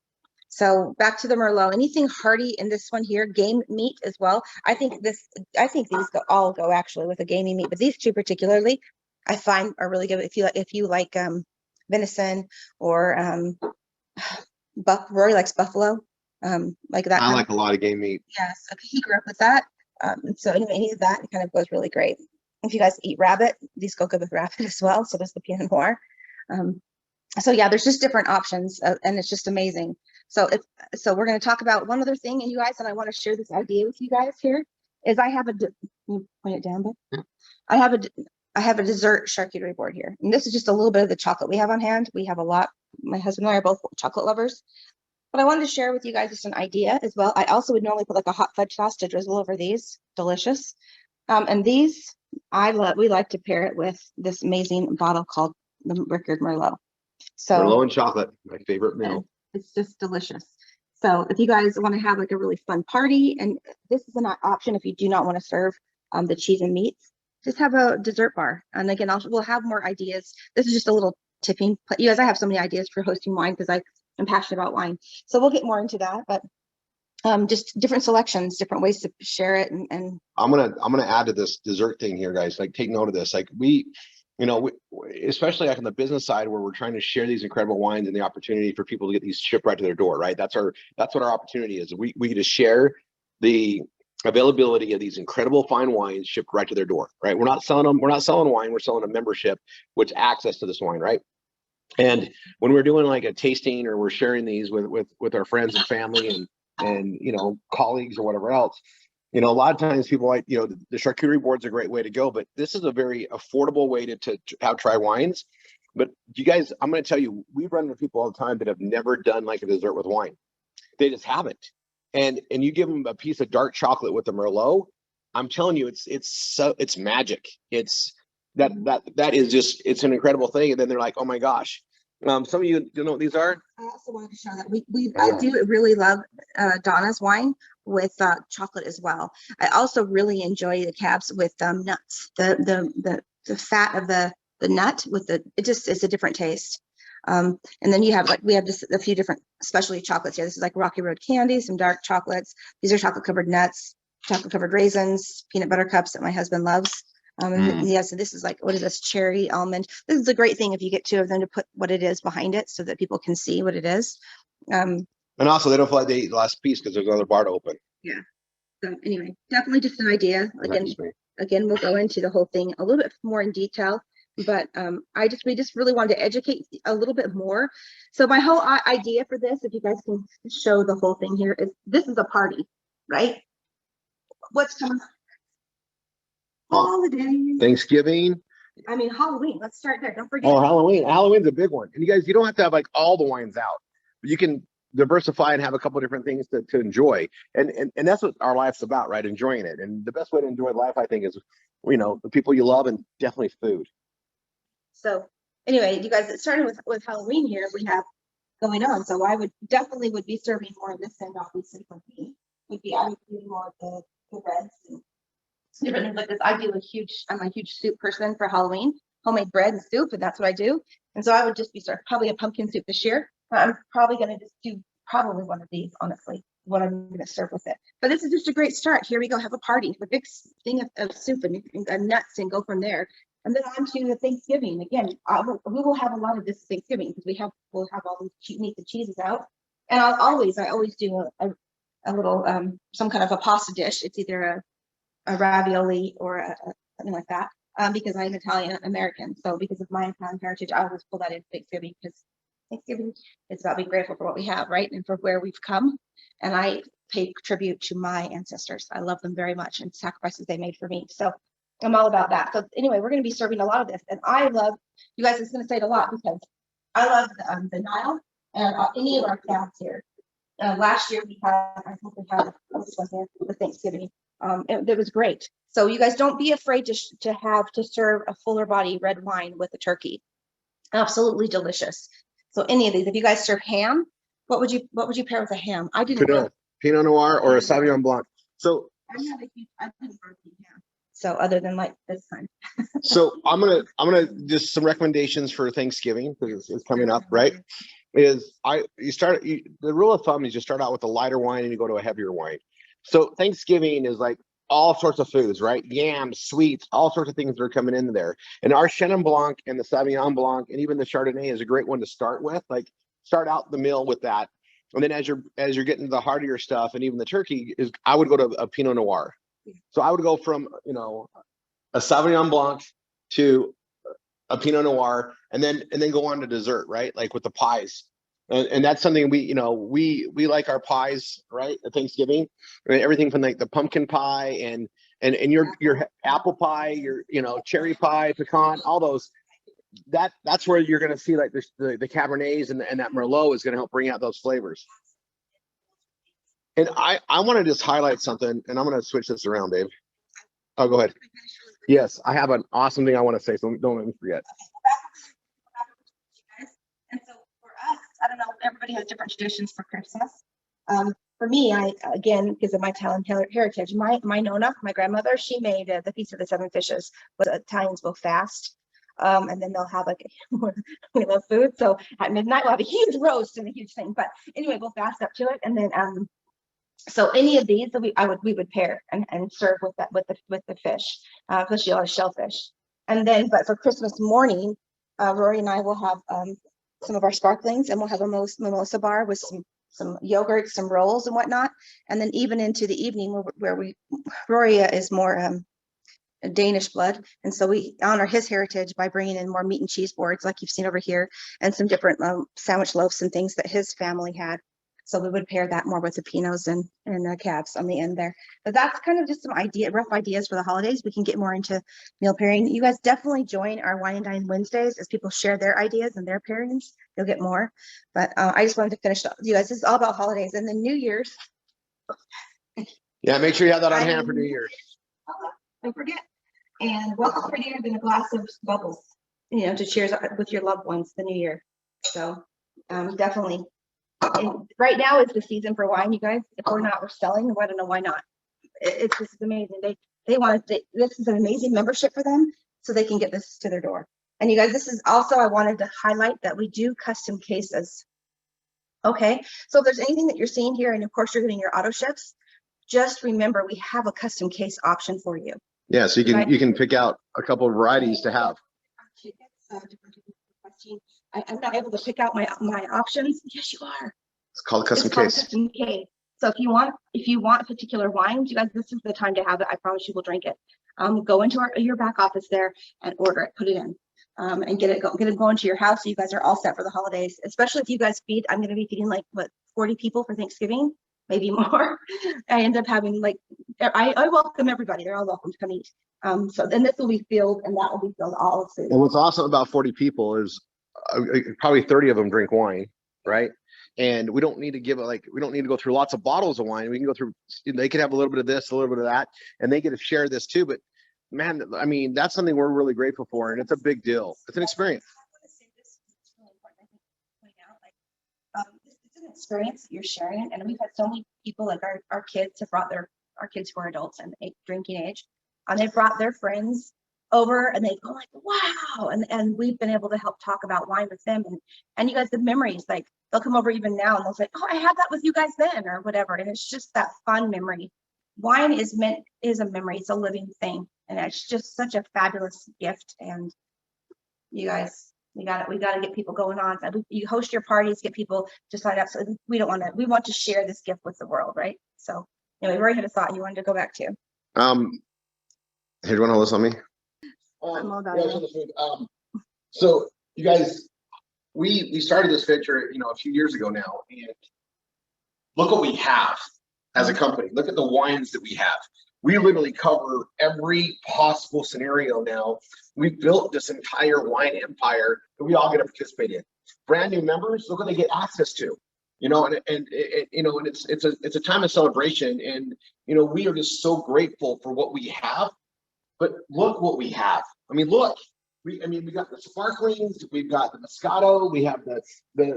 So back to the Merlot, anything hearty in this one here, game meat as well. I think these all go actually with a gamey meat, but these two particularly, I find are really good. If you like venison or Rory likes buffalo, like that. I like a lot of game meat. Yes, okay, he grew up with that. So anyway, any of that, it kind of goes really great. If you guys eat rabbit, these go good with rabbit as well. So does the Pinot Noir. So yeah, there's just different options, and it's just amazing. So we're going to talk about one other thing, and you guys, and I want to share this idea with you guys here. Is I have can you point it down, but yeah. I have a dessert charcuterie board here, and this is just a little bit of the chocolate we have on hand. We have a lot. My husband and I are both chocolate lovers, but I wanted to share with you guys just an idea as well. I also would normally put like a hot fudge sauce to drizzle over these, delicious. And these we like to pair it with this amazing bottle called the Rickard Merlot. So Merlot and chocolate, my favorite meal. It's just delicious. So if you guys want to have like a really fun party, and this is an option if you do not want to serve the cheese and meats, just have a dessert bar. And again, we'll have more ideas. This is just a little tipping. You guys, I have so many ideas for hosting wine because I am passionate about wine. So we'll get more into that, but just different selections, different ways to share it. And I'm gonna add to this dessert thing here, guys. Like, take note of this. Like, we, especially like on the business side where we're trying to share these incredible wines and the opportunity for people to get these shipped right to their door, right? That's what our opportunity is. We get to share the availability of these incredible fine wines shipped right to their door, right? We're not selling them. We're not selling wine. We're selling a membership, which access to this wine, right? And when we're doing like a tasting or we're sharing these with our friends and family and colleagues or whatever else, a lot of times people like, the charcuterie board's a great way to go, but this is a very affordable way to have try wines. But you guys, I'm going to tell you, we run into people all the time that have never done like a dessert with wine. They just haven't. And you give them a piece of dark chocolate with the Merlot, I'm telling you, it's magic. It's that is just, it's an incredible thing. And then they're like, oh my gosh. Some of you know what these are? I also wanted to show that I do really love Donna's wine with chocolate as well. I also really enjoy the cabs with nuts. The fat of the nut with it's a different taste. And then you have we have just a few different specialty chocolates here. This is like Rocky Road candy, some dark chocolates. These are chocolate covered nuts, chocolate covered raisins, peanut butter cups that my husband loves. So this is like, what is this? Cherry almond. This is a great thing if you get two of them to put what it is behind it so that people can see what it is. And also they don't feel like they eat the last piece because there's another bar to open. Yeah. So anyway, definitely just an idea. Again, we'll go into the whole thing a little bit more in detail, but we just really wanted to educate a little bit more. So my whole idea for this, if you guys can show the whole thing here, is this is a party, right? What's coming? Holidays. Thanksgiving. I mean, Halloween. Let's start there. Don't forget. Oh, Halloween. Halloween's a big one. And you guys, you don't have to have like all the wines out, but you can diversify and have a couple different things to enjoy. And that's what our life's about, right? Enjoying it. And the best way to enjoy life, I think, is, the people you love and definitely food. So anyway, you guys, starting with Halloween here, we have going on. So I would be serving more of this end, obviously, for me. I would do more of the reds and different things like this. I'm a huge soup person for Halloween, homemade bread and soup, and that's what I do. And so I would just be probably a pumpkin soup this year. I'm probably going to just do probably one of these, honestly, what I'm going to serve with it. But this is just a great start. Here we go, have a party, a big thing of soup and nuts, and go from there. And then on to the Thanksgiving. Again, we will have a lot of this Thanksgiving because we'll have all these meats and cheeses out. And I always do a little some kind of a pasta dish. It's either a ravioli or something like that, because I'm Italian American. So because of my Italian heritage, I always pull that in Thanksgiving, because Thanksgiving is about being grateful for what we have, right? And for where we've come. And I pay tribute to my ancestors. I love them very much and sacrifices they made for me. So I'm all about that. So anyway, we're going to be serving a lot of this. And I love, you guys, it's going to say it a lot because I love the Nile and any of our cabs here. Last year I think we had this one here for Thanksgiving. It was great. So you guys don't be afraid to serve a fuller body red wine with a turkey. Absolutely delicious. So any of these, if you guys serve ham, what would you pair with a ham? I didn't know. Pinot Noir or a Sauvignon Blanc. So I didn't ham. So other than like this time. so I'm gonna just some recommendations for Thanksgiving because it's coming up, right? The rule of thumb is you start out with a lighter wine and you go to a heavier wine. So Thanksgiving is like all sorts of foods, right? Yams, sweets, all sorts of things that are coming into there. And our Chenin Blanc and the Sauvignon Blanc and even the Chardonnay is a great one to start with. Like start out the meal with that. And then as you're getting to the heartier stuff and even the turkey is, I would go to a Pinot Noir. So I would go from, a Sauvignon Blanc to a Pinot Noir and then go on to dessert, right? Like with the pies. And that's something we like our pies, right? At Thanksgiving, right? Everything from like the pumpkin pie and your apple pie, your cherry pie, pecan, all those. That's where you're going to see like the Cabernets and that Merlot is going to help bring out those flavors. And I want to just highlight something, and I'm going to switch this around, Dave. Oh, go ahead. Yes, I have an awesome thing I want to say, so don't let me forget. And so for us, I don't know, everybody has different traditions for Christmas. For me, again, because of my Italian heritage, my Nonna, my grandmother, she made the Feast of the Seven Fishes. But Italians will fast, and then they'll have like we love food. So at midnight we'll have a huge roast and a huge thing. But anyway, we'll fast up to it, and then so any of these that we would pair and serve with the fish, especially a lot of shellfish. And then, but for Christmas morning, Rory and I will have some of our sparklings, and we'll have a mimosa bar with some yogurt, some rolls and whatnot. And then even into the evening where Rory is more Danish blood, and so we honor his heritage by bringing in more meat and cheese boards like you've seen over here, and some different sandwich loaves and things that his family had. So we would pair that more with the Pinots and Cabs on the end there. But that's kind of just some rough ideas for the holidays. We can get more into meal pairing. You guys definitely join our Wine and Dine Wednesdays as people share their ideas and their pairings. You'll get more. But I just wanted to finish up. You guys, this is all about holidays. And then New Year's. Yeah, make sure you have that on hand for New Year's. Don't forget. And what's prettier than a glass of bubbles, to cheers with your loved ones the New Year. So definitely. And right now is the season for wine, you guys. If we're selling, I don't know why not. This is amazing. This is an amazing membership for them, so they can get this to their door. And you guys, this is also, I wanted to highlight that we do custom cases. Okay, so if there's anything that you're seeing here, and of course you're getting your auto ships, just remember we have a custom case option for you. Yeah, so you can pick out a couple of varieties to have. I'm not able to pick out my options. Yes, you are. It's called custom case. Custom case. So if you want a particular wine, you guys, this is the time to have it. I promise you will drink it. Go into your back office there and order it. Put it in, and get it going to your house. So you guys are all set for the holidays. Especially if you guys feed. I'm going to be feeding like 40 people for Thanksgiving, maybe more. I end up having I welcome everybody. They're all welcome to come eat. So then this will be filled, and that will be filled all of food. And what's awesome about 40 people is probably 30 of them drink wine, right? And we don't need to we don't need to go through lots of bottles of wine. We can go through, they can have a little bit of this, a little bit of that, and they get to share this too. But man, I mean, that's something we're really grateful for, and it's a big deal. It's an experience. It's an experience that you're sharing, and we've had so many people, like our kids have brought our kids who are adults and drinking age, and they brought their friends over, and they go like, wow, and we've been able to help talk about wine with them, and you guys, the memories, like they'll come over even now and they'll say, oh, I had that with you guys then, or whatever. And it's just that fun memory. Wine is a memory. It's a living thing, and it's just such a fabulous gift. And you guys, we got to get people going on. You host your parties, get people to sign up. So we want to share this gift with the world, right? So anyway, we already had a thought you wanted to go back to. Hey, do you want to hold this on me? I'm all about it. So you guys, we started this venture, a few years ago now, and look what we have as a company. Look at the wines that we have. We literally cover every possible scenario now. We built this entire wine empire that we all get to participate in. Brand new members, look what they get access to. And it's a time of celebration, and we are just so grateful for what we have. But look what we have. I mean, look, I mean, we got the sparklings, we've got the Moscato, we have the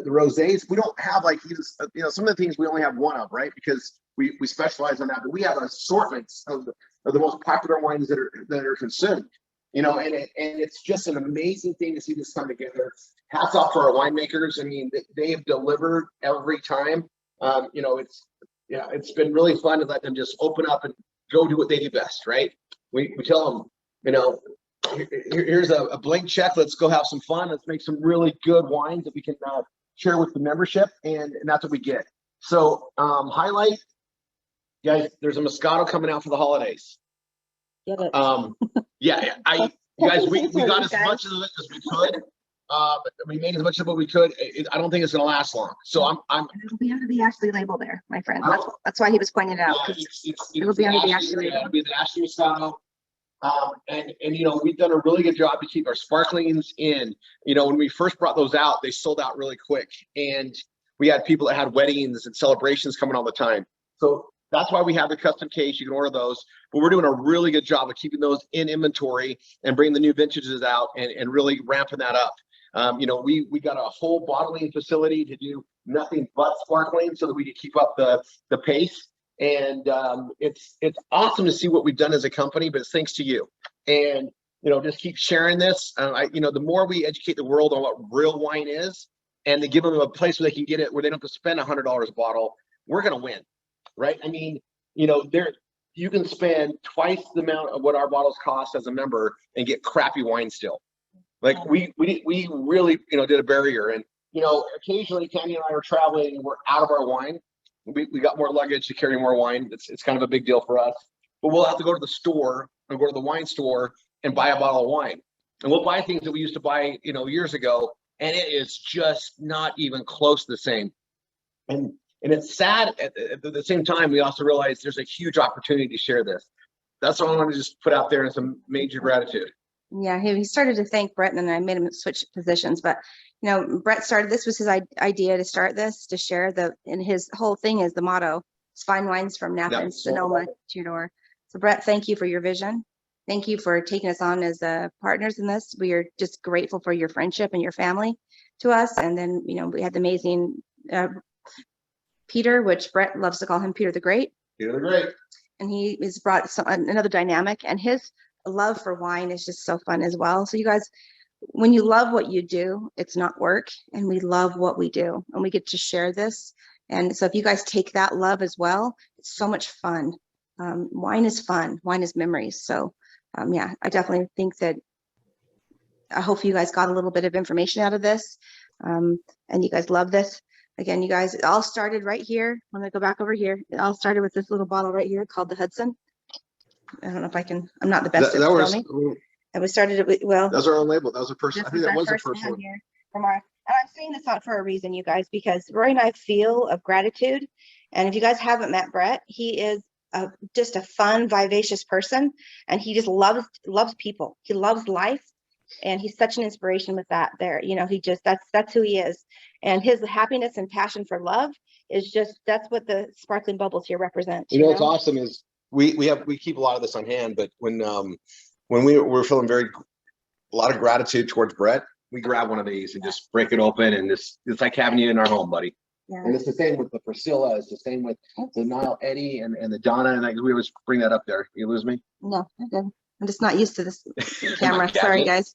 rosés. We don't have like, some of the things we only have one of, right? Because we specialize on that, but we have assortments of the most popular wines that are consumed. And it's just an amazing thing to see this come together. Hats off to our winemakers. I mean, they have delivered every time. It's been really fun to let them just open up and go do what they do best, right? We tell them, here's a blank check. Let's go have some fun. Let's make some really good wines that we can share with the membership, and that's what we get. So highlight, guys, there's a Moscato coming out for the holidays. Get it. You guys, we got as much of it as we could. We made as much of what we could. I don't think it's gonna last long. So It'll be under the Ashley label there, my friend. That's why he was pointing it out. It'll be under the Ashley label. It'll be the Ashley Moscato. We've done a really good job to keep our sparklings in. When we first brought those out, they sold out really quick, and we had people that had weddings and celebrations coming all the time. So that's why we have the custom case. You can order those, but we're doing a really good job of keeping those in inventory and bringing the new vintages out and really ramping that up. We got a whole bottling facility to do nothing but sparkling so that we can keep up the pace. And it's awesome to see what we've done as a company, but it's thanks to you. And just keep sharing this. The more we educate the world on what real wine is, and to give them a place where they can get it, where they don't have to spend $100 a bottle, we're gonna win, right? I mean, you can spend twice the amount of what our bottles cost as a member and get crappy wine still. Like we really did a barrier, and occasionally Tammy and I are traveling and we're out of our wine. We got more luggage to carry more wine. It's kind of a big deal for us. But we'll have to go to the store and go to the wine store and buy a bottle of wine. And we'll buy things that we used to buy, years ago, and it is just not even close to the same. And it's sad. At the same time, we also realize there's a huge opportunity to share this. That's what I want to just put out there in some major gratitude. Yeah, he started to thank Brett, and then I made him switch positions. But Brett started. This was his idea to start this, to share and his whole thing is the motto: it's fine wines from Napa and Sonoma to your door. So Brett, thank you for your vision. Thank you for taking us on as partners in this. We are just grateful for your friendship and your family to us. And then we had the amazing Peter, which Brett loves to call him Peter the Great. Peter the Great. And he has brought another dynamic, and his love for wine is just so fun as well. So you guys, when you love what you do, it's not work, and we love what we do, and we get to share this. And so if you guys take that love as well, it's so much fun. Wine is fun. Wine is memories. So I definitely think that I hope you guys got a little bit of information out of this, and you guys love this. Again, you guys, it all started right here. I'm gonna go back over here. It all started with this little bottle right here called the Hudson. I don't know if I can. I'm not the best at filming. And we started it with, that's our own label. That was the first. I think that was the first one here from our. And I'm saying this out for a reason, you guys, because Roy and I feel of gratitude. And if you guys haven't met Brett, he is just a fun, vivacious person, and he just loves people. He loves life, and he's such an inspiration with that. He just that's who he is, and his happiness and passion for love is that's what the sparkling bubbles here represent. What's awesome is we keep a lot of this on hand, but when we were feeling a lot of gratitude towards Brett, we grab one of these and just break it open, and it's like having you in our home, buddy. Yeah. And it's the same with the Priscilla. It's the same with the Nile Eddie and the Donna. And we always bring that up there. You lose me? No, I'm good. I'm just not used to this camera. Sorry, guys.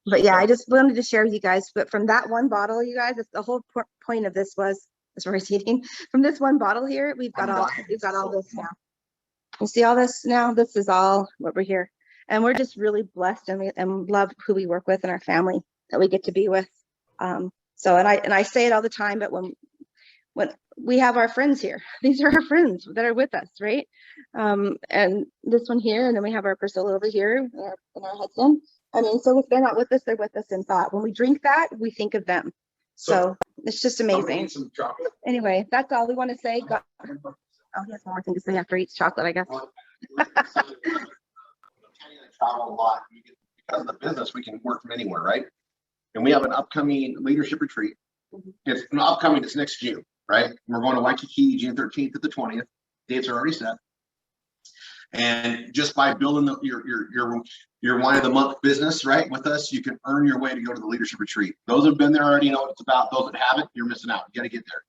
But yeah, I just wanted to share with you guys. But from that one bottle, you guys, the whole point of this was, as we're eating, from this one bottle here, we've got all this now. You see all this now? This is all what we're here. And we're just really blessed, and love who we work with and our family that we get to be with. And I say it all the time, but when we have our friends here, these are our friends that are with us, right? And this one here, and then we have our Priscilla over here, and our Hudson. I mean, so if they're not with us, they're with us in thought. When we drink that, we think of them. So it's just amazing. Anyway, that's all we want to say. He has one more thing to say after he eats chocolate, I guess. Travel a lot because of the business. We can work from anywhere, right? And we have an upcoming leadership retreat. It's next June, right? We're going to Waikiki June 13th to the 20th. Dates are already set. And just by building your wine of the month business, right, with us, you can earn your way to go to the leadership retreat. Those who've been there already know what it's about. Those that haven't, you're missing out. You got to get there.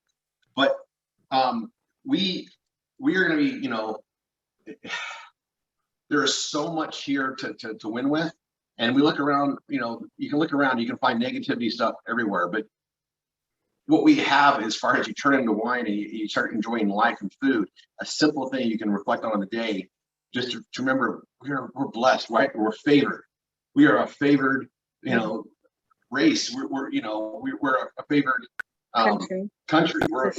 But we are going to be, you know, there is so much here to win with. And we look around, you know, you can look around, you can find negativity stuff everywhere. But what we have, as far as you turn into wine and you start enjoying life and food, a simple thing you can reflect on the day, just to remember we're blessed, right? We're favored. We are a favored, you know, race. We're a favored country. We're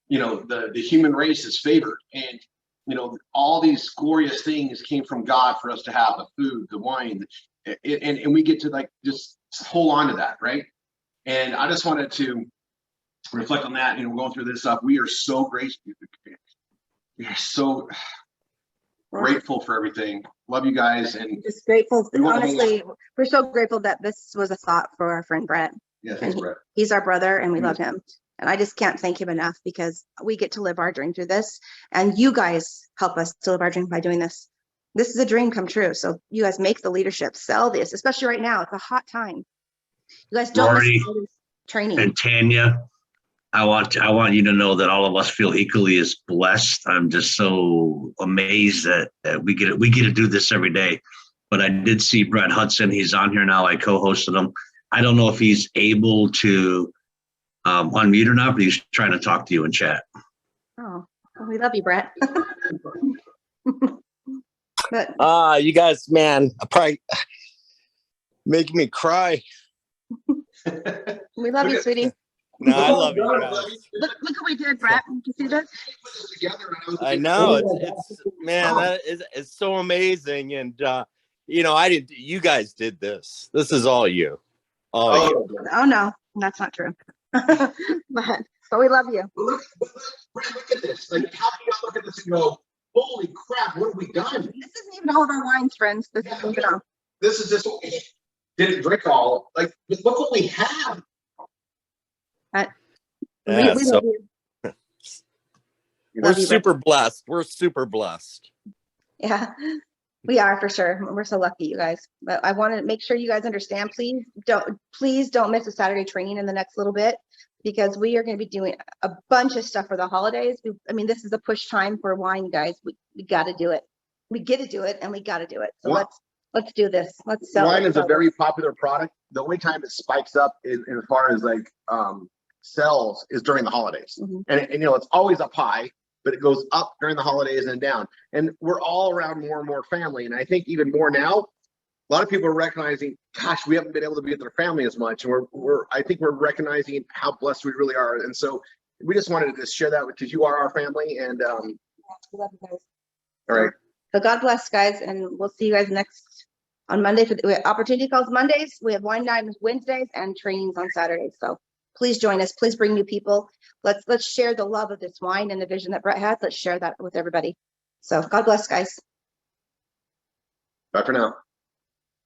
you know, the human race is favored, and you know, all these glorious things came from God for us to have: the food, the wine, and we get to like just hold on to that, right? And I just wanted to reflect on that. You know, going through this stuff, we are so grateful. We are so grateful for everything. Love you guys, and just grateful. Honestly, we're so grateful that this was a thought for our friend Brett. Yeah, thanks, Brett. He's our brother, and we love him. And I just can't thank him enough, because we get to live our dream through this, and you guys help us to live our dream by doing this. This is a dream come true. So you guys make the leadership, sell this, especially right now. It's a hot time. You guys don't miss training. And Tanya, I want you to know that all of us feel equally as blessed. I'm just so amazed that we get to do this every day. But I did see Brett Hudson. He's on here now. I co-hosted him. I don't know if he's able to unmute or not, but he's trying to talk to you in chat. Oh, well, we love you, Brett. But you guys, man, probably making me cry. we love you, sweetie. No, I love you guys. Look what we did, Brett. Did you see this? I know it's man, it's so amazing, and you know, you guys did this. This is all you. You. Oh no, that's not true. but we love you. Look at this. Like, how do you not look at this and go, holy crap, what have we done? This isn't even all of our wines, friends. This is moving on. This is just, didn't drink all. Like, look what we have. We love you. We're super blessed. We're super blessed. Yeah, we are, for sure. We're so lucky, you guys. But I want to make sure you guys understand, please don't miss a Saturday training in the next little bit, because we are going to be doing a bunch of stuff for the holidays. I mean, this is a push time for wine, guys. We got to do it. We get to do it, and we got to do it. So let's do this. Let's sell. Wine is a very popular product. The only time it spikes up in as far as like sales is during the holidays. And you know, it's always up high, but it goes up during the holidays and down. And we're all around more and more family. And I think even more now, a lot of people are recognizing, gosh, we haven't been able to be with their family as much. And I think we're recognizing how blessed we really are. And so we just wanted to share that because you are our family. And we love you guys. All right. So God bless, guys, and we'll see you guys on Monday for the opportunity calls Mondays. We have wine night Wednesdays and trainings on Saturdays. So please join us. Please bring new people. Let's share the love of this wine and the vision that Brett has. Let's share that with everybody. So God bless, guys. Bye for now.